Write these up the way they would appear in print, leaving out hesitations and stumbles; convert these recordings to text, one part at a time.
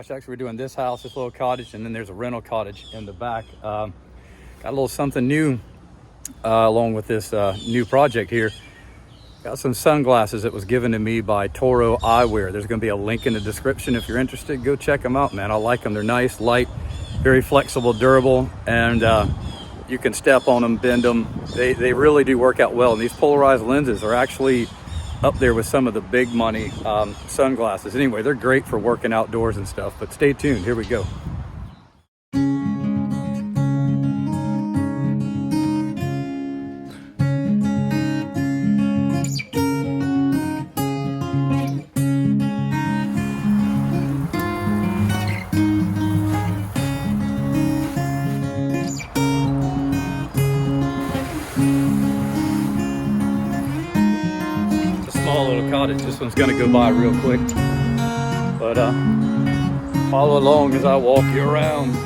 Josh. Actually, we're doing this house, this little cottage, and then there's a rental cottage in the back. Got a little something new along with this new project here. Got some sunglasses that was given to me by Toro Eyewear. There's going to be a link in the description if you're interested. Go check them out, man. I like them. They're nice, light, very flexible, durable, and you can step on them, bend them. They really do work out well. And these polarized lenses are actually up there with some of the big money sunglasses. Anyway, they're great for working outdoors and stuff, but stay tuned. Here we go. Little cottage. This one's gonna go by real quick, but follow along as I walk you around.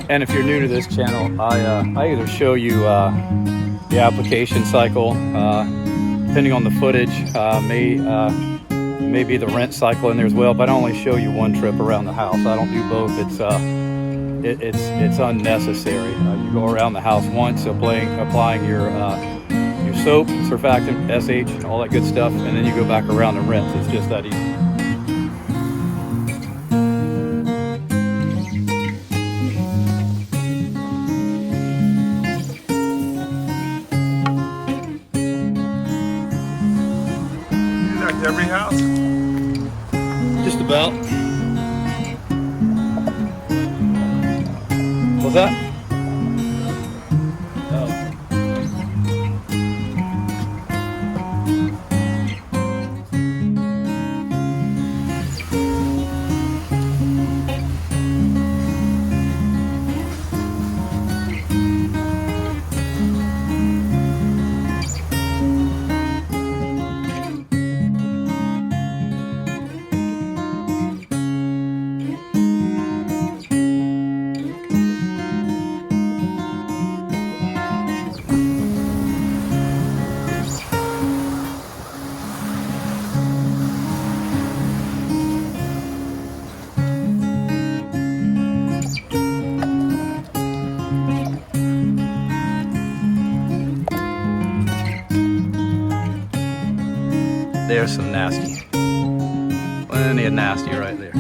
And if you're new to this channel, I either show you the application cycle, depending on the footage, maybe the rent cycle in there as well, but I only show you one trip around the house. I don't do both. It's unnecessary. You go around the house once, applying your soap, surfactant, SH, all that good stuff, and then you go back around and rinse. It's just that easy. Like every house? Just about. What's that? There's some nasty. Plenty of nasty right there.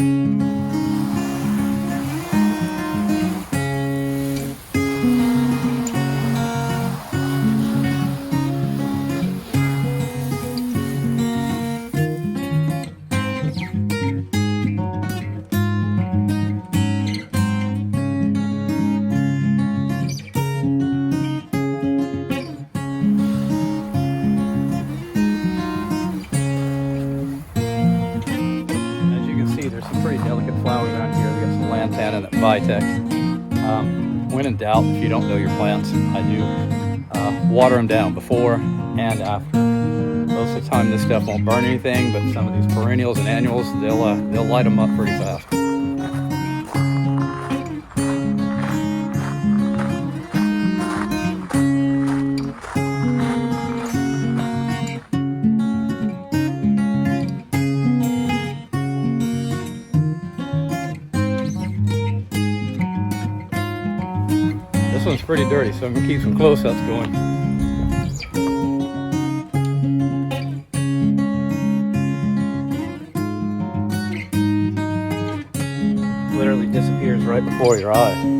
Flowers around here. We got some lantana and Vitex. When in doubt, if you don't know your plants, I do water them down before and after. Most of the time, this stuff won't burn anything, but some of these perennials and annuals, they'll light them up pretty fast. This one's pretty dirty, so I'm gonna keep some close-ups going. Literally disappears right before your eye.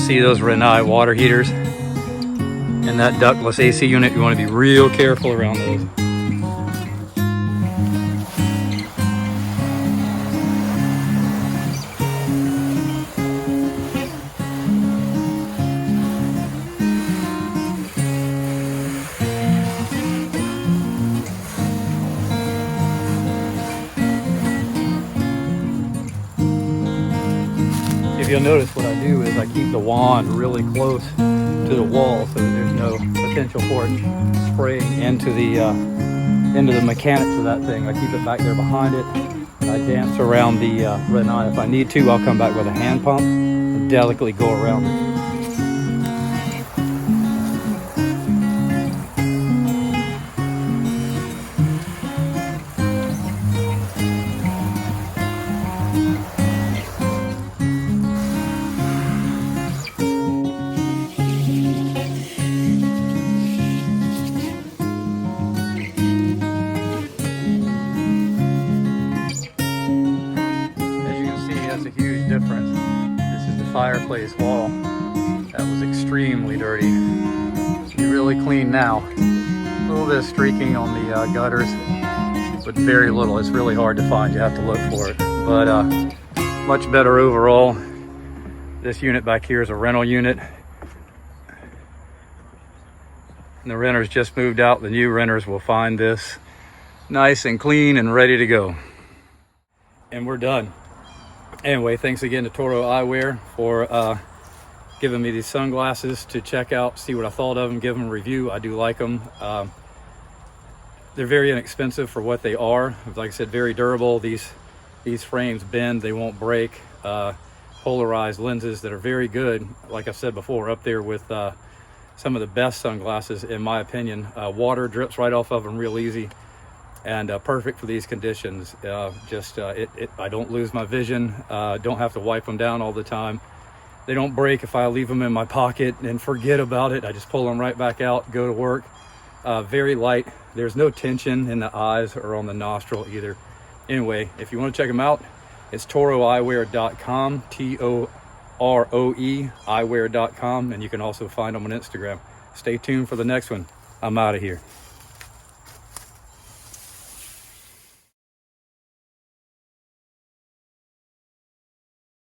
See those Rinnai water heaters and that ductless AC unit? You want to be real careful around those. if you'll notice, what I do is I keep the wand really close to the wall so that there's no potential for it spraying into the mechanics of that thing. I keep it back there behind it. I dance around the red eye. If I need to, I'll come back with a hand pump and delicately go around it. That's a huge difference. This is the fireplace wall. That was extremely dirty. It's really clean now. A little bit of streaking on the gutters, but very little. It's really hard to find. You have to look for it. But much better overall. This unit back here is a rental unit. And the renters just moved out. The new renters will find this nice and clean and ready to go. And we're done. Anyway, thanks again to Toro Eyewear for giving me these sunglasses to check out, see what I thought of them, give them a review. I do like them. They're very inexpensive for what they are. Like I said, very durable. These frames bend, they won't break. Polarized lenses that are very good. Like I said before, up there with some of the best sunglasses in my opinion. Water drips right off of them real easy. And perfect for these conditions. I don't lose my vision, don't have to wipe them down all the time. They don't break if I leave them in my pocket and forget about it. I just pull them right back out, go to work. Very light. There's no tension in the eyes or on the nostril either. Anyway, if you want to check them out, it's toroeyewear.com, TOROE eyewear.com, and you can also find them on Instagram. Stay tuned for the next one. I'm out of here.